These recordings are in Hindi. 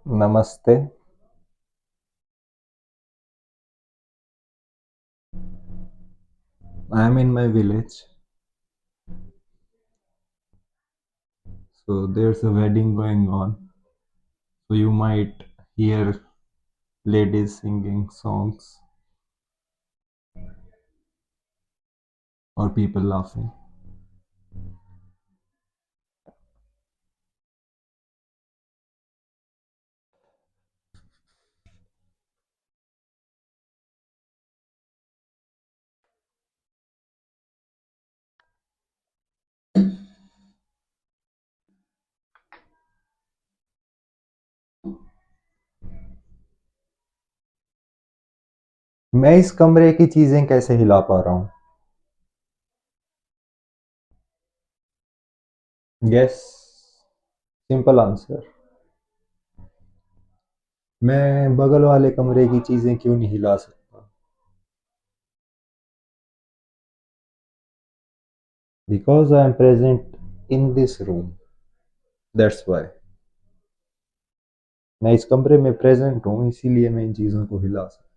नमस्ते। I am in my village, so there's a wedding going on. So you might hear ladies singing songs or people laughing. मैं इस कमरे की चीजें कैसे हिला पा रहा हूँ? Yes, simple answer. मैं बगल वाले कमरे की चीजें क्यों नहीं हिला सकता? Because I am present in this room, that's why. मैं इस कमरे में प्रेजेंट हूँ, इसीलिए मैं इन चीजों को हिला सकता हूँ।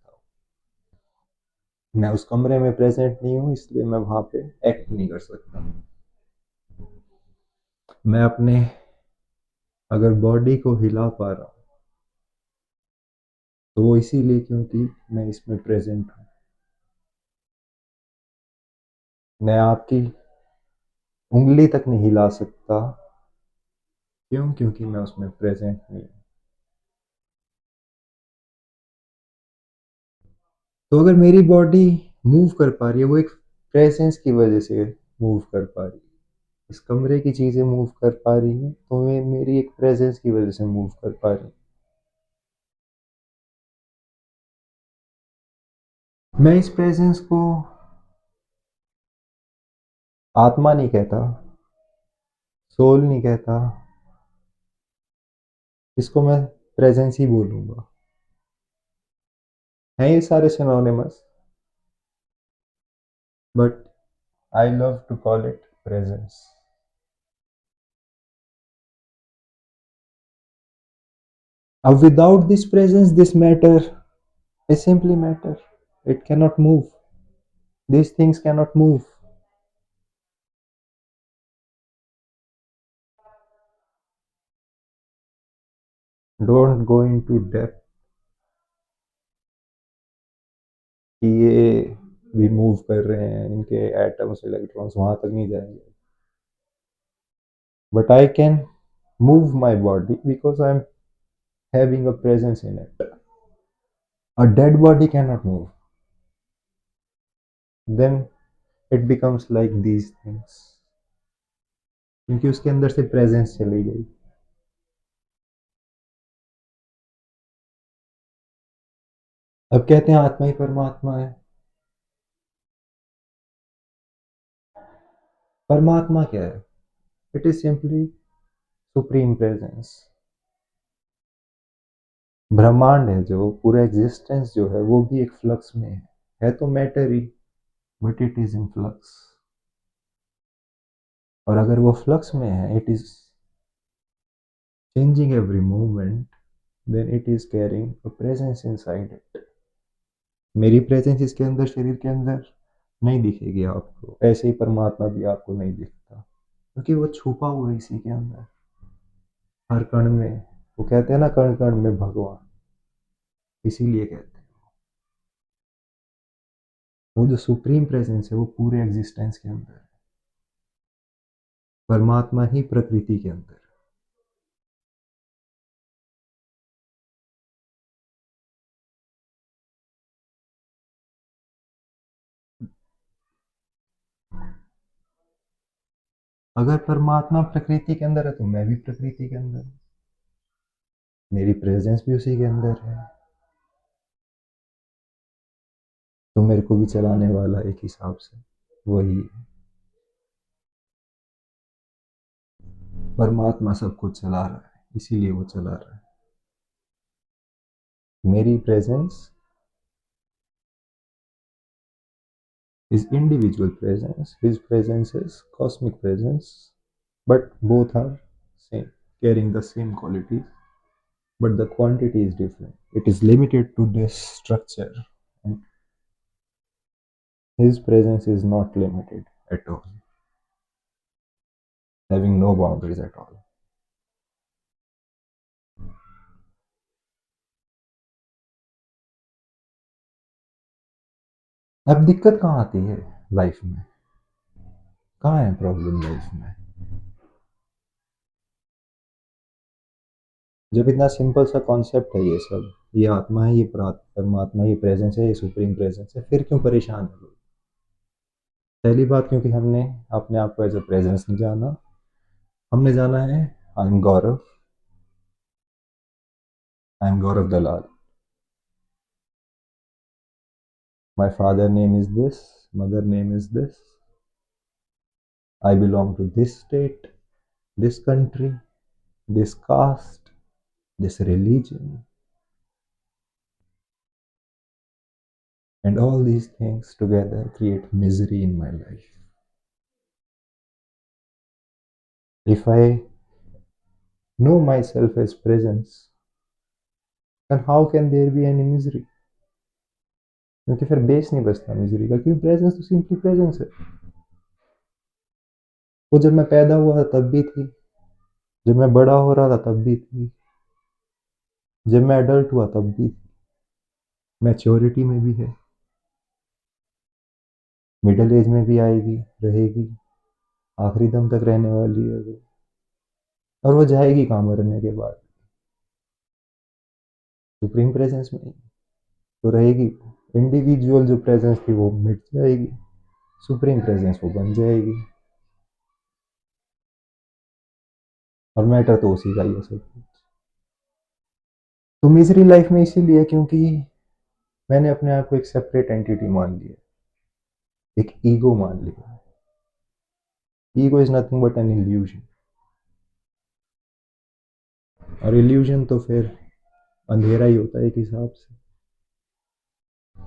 मैं उस कमरे में प्रेजेंट नहीं हूँ, इसलिए मैं वहां पे एक्ट नहीं कर सकता। मैं अपने अगर बॉडी को हिला पा रहा हूँ तो वो इसीलिए क्योंकि मैं इसमें प्रेजेंट हूँ। मैं आपकी उंगली तक नहीं हिला सकता। क्यों? क्योंकि मैं उसमें प्रेजेंट नहीं हूँ। तो अगर मेरी बॉडी मूव कर पा रही है, वो एक प्रेजेंस की वजह से मूव कर पा रही है। इस कमरे की चीजें मूव कर पा रही हैं तो मैं मेरी एक प्रेजेंस की वजह से मूव कर पा रही हूँ। मैं इस प्रेजेंस को आत्मा नहीं कहता, सोल नहीं कहता, इसको मैं प्रेजेंस ही बोलूंगा। हैं ये सारे synonymous, but I love to call it presence. Without this presence, this matter is simply matter. It cannot move. These things cannot move. Don't go into depth कि ये भी मूव कर रहे हैं, इनके एटम्स इलेक्ट्रॉन्स वहां तक नहीं जाएंगे। But I can move my body because I'm having a presence in it. A dead body cannot move. Then it becomes like these things, क्योंकि उसके अंदर से प्रेजेंस चली गई। अब कहते हैं आत्मा ही परमात्मा है। परमात्मा क्या है? It is simply supreme presence. ब्रह्मांड है जो पूरा एग्जिस्टेंस जो है वो भी एक फ्लक्स में है तो मैटर ही, but it is in flux. और अगर वो फ्लक्स में है, it is changing every moment, then it is carrying a presence inside it. मेरी प्रेजेंस इसके अंदर, शरीर के अंदर नहीं दिखेगी आपको, ऐसे ही परमात्मा भी आपको नहीं दिखता, क्योंकि वो छुपा हुआ है इसी के अंदर, हर कण में। वो कहते हैं ना, कण कण में भगवान, इसीलिए कहते हैं। वो जो सुप्रीम प्रेजेंस है वो पूरे एग्जिस्टेंस के अंदर है। परमात्मा ही प्रकृति के अंदर। अगर परमात्मा प्रकृति के अंदर है तो मैं भी प्रकृति के अंदर हूँ, मेरी प्रेजेंस भी उसी के अंदर है। तो मेरे को भी चलाने वाला एक हिसाब से वही है। परमात्मा सब कुछ चला रहा है, इसीलिए वो चला रहा है। मेरी presence is individual presence, his presence is cosmic presence, but both are same, carrying the same qualities. but the quantity is different. It is limited to this structure, and his presence is not limited at all, having no boundaries at all. अब दिक्कत कहाँ आती है लाइफ में? कहाँ है प्रॉब्लम लाइफ में? जब इतना सिंपल सा कॉन्सेप्ट है ये सब, ये आत्मा है, ये परमात्मा, ये प्रेजेंस है, ये सुप्रीम प्रेजेंस है, फिर क्यों परेशान है लोग? पहली बात, क्योंकि हमने अपने आप को एज अ प्रेजेंस नहीं जाना। हमने जाना है I am Gaurav Dalal, my father name is this, mother name is this, I belong to this state, this country, this caste, this religion, and all these things together create misery in my life. If I know myself as presence, then how can there be any misery? क्योंकि फिर बेस नहीं बचता मिजरी का, क्योंकि प्रेजेंस तो सिंपली प्रेजेंस है। वो जब मैं पैदा हुआ था तब भी थी, जब मैं बड़ा हो रहा था तब भी थी, जब मैं अडल्ट हुआ तब भी थी, मैच्योरिटी में भी है, मिडिल एज में भी आएगी, रहेगी, आखिरी दम तक रहने वाली है वो। और वो जाएगी कहाँ मरने के बाद? सुप्रीम प्रेजेंस में तो रहेगी। इंडिविजुअल जो प्रेजेंस थी वो मिट जाएगी, सुप्रीम प्रेजेंस वो बन जाएगी, और मैटर तो उसी का ही है सब कुछ। तो मिजरी लाइफ में इसीलिए क्योंकि मैंने अपने आप को एक सेपरेट एंटिटी मान लिया, एक ईगो मान लिया। Ego is nothing but an illusion, और इल्यूजन तो फिर अंधेरा ही होता है एक हिसाब से।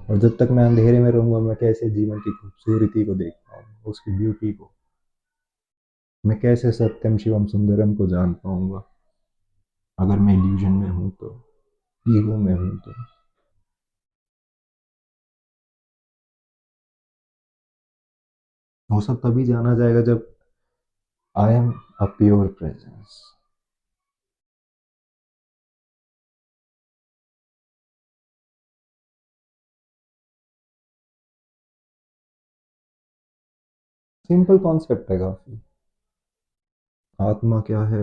और जब तक मैं अंधेरे में रहूंगा, मैं कैसे जीवन की खूबसूरती को देख पाऊंगा, उसकी ब्यूटी को? मैं कैसे सत्यम शिवम सुंदरम को जान पाऊंगा अगर मैं इल्यूजन में हूं तो, ईगो में हूं तो? वो सब तभी जाना जाएगा जब I am a pure presence. Simple concept है काफी। आत्मा क्या है,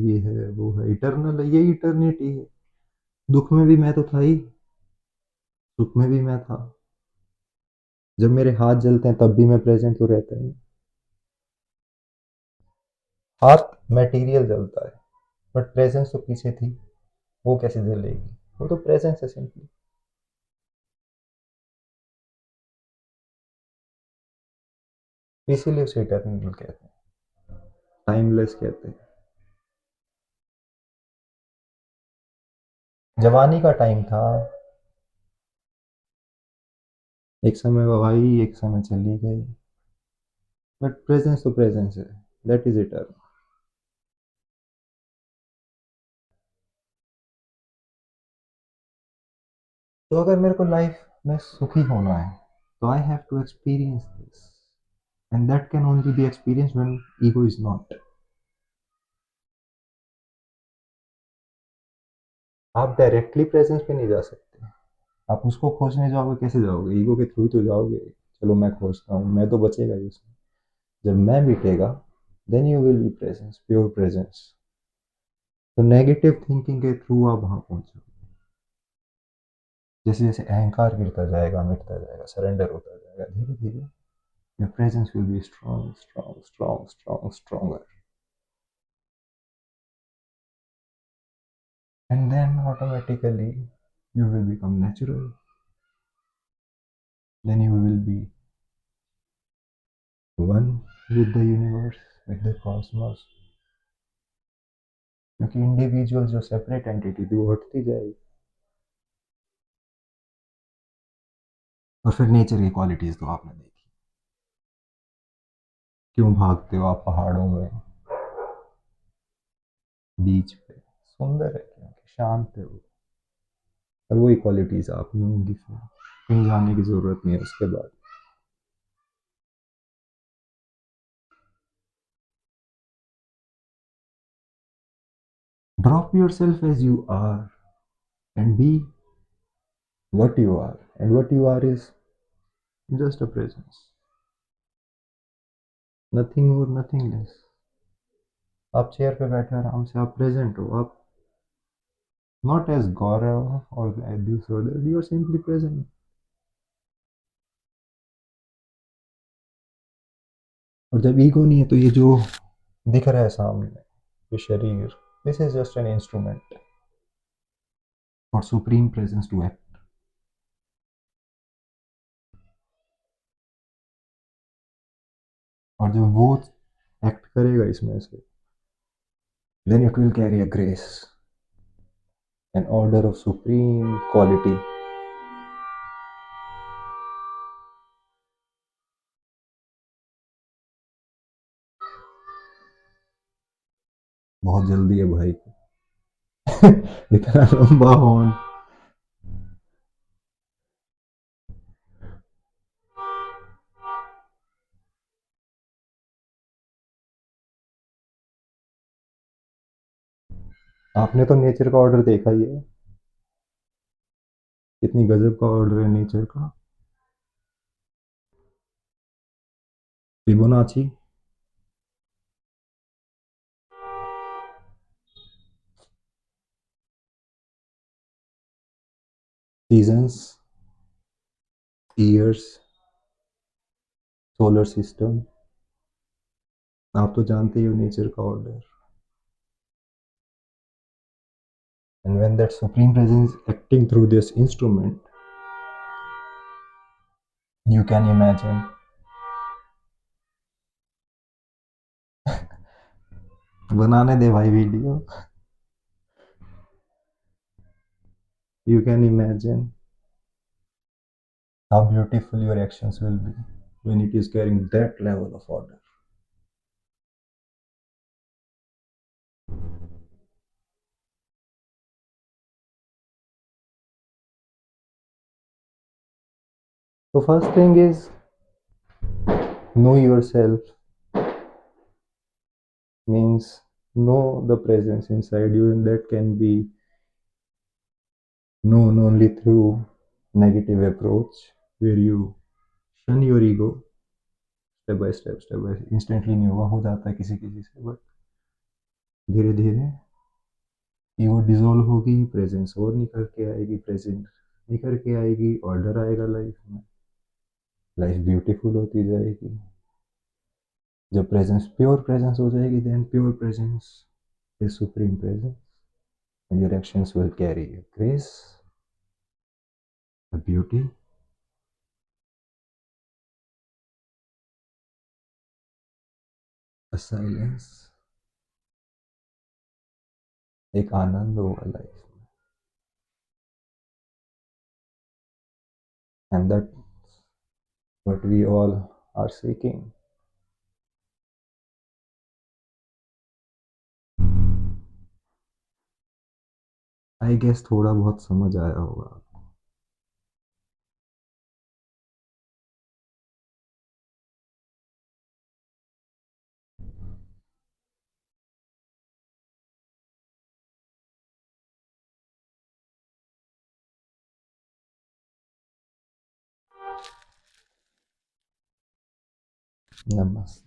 ये है, वो है, इटर्नल है, ये इटर्निटी है। दुख में भी मैं तो था ही, सुख में भी मैं था। जब मेरे हाथ जलते हैं तब भी मैं प्रेजेंट तो रहता ही। हाथ मटेरियल जलता है, बट प्रेजेंस तो पीछे थी, वो कैसे जलेगी? वो तो प्रेजेंस है सिंपली। इसीलिए उसे इटर्नल कहते हैं, टाइमलेस कहते हैं। जवानी का टाइम था, एक समय वो आई, एक समय चली गई, बट प्रेजेंस तो प्रेजेंस है, दैट इज इटर्नल। तो अगर मेरे को लाइफ में सुखी होना है, तो I have to experience this, and that can only be experience when ego is not. आप डायरेक्टली प्रेजेंस पे नहीं जा सकते। आप उसको खोजने जाओगे, कैसे जाओगे? ईगो के थ्रू तो जाओगे। चलो मैं खोजता हूँ, मैं तो बचेगा ही उसमें। जब मैं मिटेगा, then you will be presence, pure presence. तो नेगेटिव थिंकिंग के थ्रू आप वहां पहुंचो। जैसे जैसे अहंकार गिरता जाएगा, मिटता जाएगा, सरेंडर होता जाएगा, धीरे धीरे your presence will be strong strong strong strong stronger, and then automatically you will become natural, then you will be one with the universe, with the cosmos। क्योंकि इंडिविजुअल जो सेपरेट एंटिटी थी वो हटती जाएगी, और फिर नेचर की क्वालिटीज तो आपने देखी। क्यों भागते हो आप पहाड़ों में, बीच पे, सुंदर है क्योंकि शांत है वो, और वही क्वालिटीज आप में होंगी, फिर कहीं जाने की जरूरत नहीं है उसके बाद। Drop your self as you are and be what you are, and what you are is just a presence, nothing more, nothing less. आप चेयर पे बैठे आराम से, आप प्रेजेंट हो, आप नॉट एज गौरव और दिस और that, you are simply present. और जब ईगो नहीं है तो ये जो दिख रहा है सामने, ये शरीर, this is just an instrument for supreme presence to act. और जब वो एक्ट करेगा इसमें से, then it will carry a grace, an order of supreme quality। बहुत जल्दी है भाई को। इतना लंबा हॉर्न। आपने तो नेचर का ऑर्डर देखा ही है, कितनी गजब का ऑर्डर है नेचर का। Fibonacci, seasons, years, solar system, आप तो जानते ही हो नेचर का order. And when that supreme presence acting through this instrument, you can imagine, बनाने दे भाई video, you can imagine how beautiful your actions will be when it is carrying that level of order। So first thing is, know yourself, means know the presence inside you, and that can be known only through negative approach, where you shun your ego step by instantly नहीं होगा, हो जाता है किसी किसी से, बट धीरे धीरे ईगो डिजोल्व होगी, प्रेजेंस और निकल के आएगी, प्रेजेंस निकल के आएगी, ऑर्डर आएगा लाइफ में, लाइफ ब्यूटीफुल होती जाएगी। जब प्रेजेंस प्योर प्रेजेंस हो जाएगी, then pure presence is supreme presence, and your actions will carry a grace, a beauty, a silence, एक आनंद होगा लाइफ में, and that what we all are seeking। I guess थोड़ा बहुत समझ आया होगा। नमस्ते।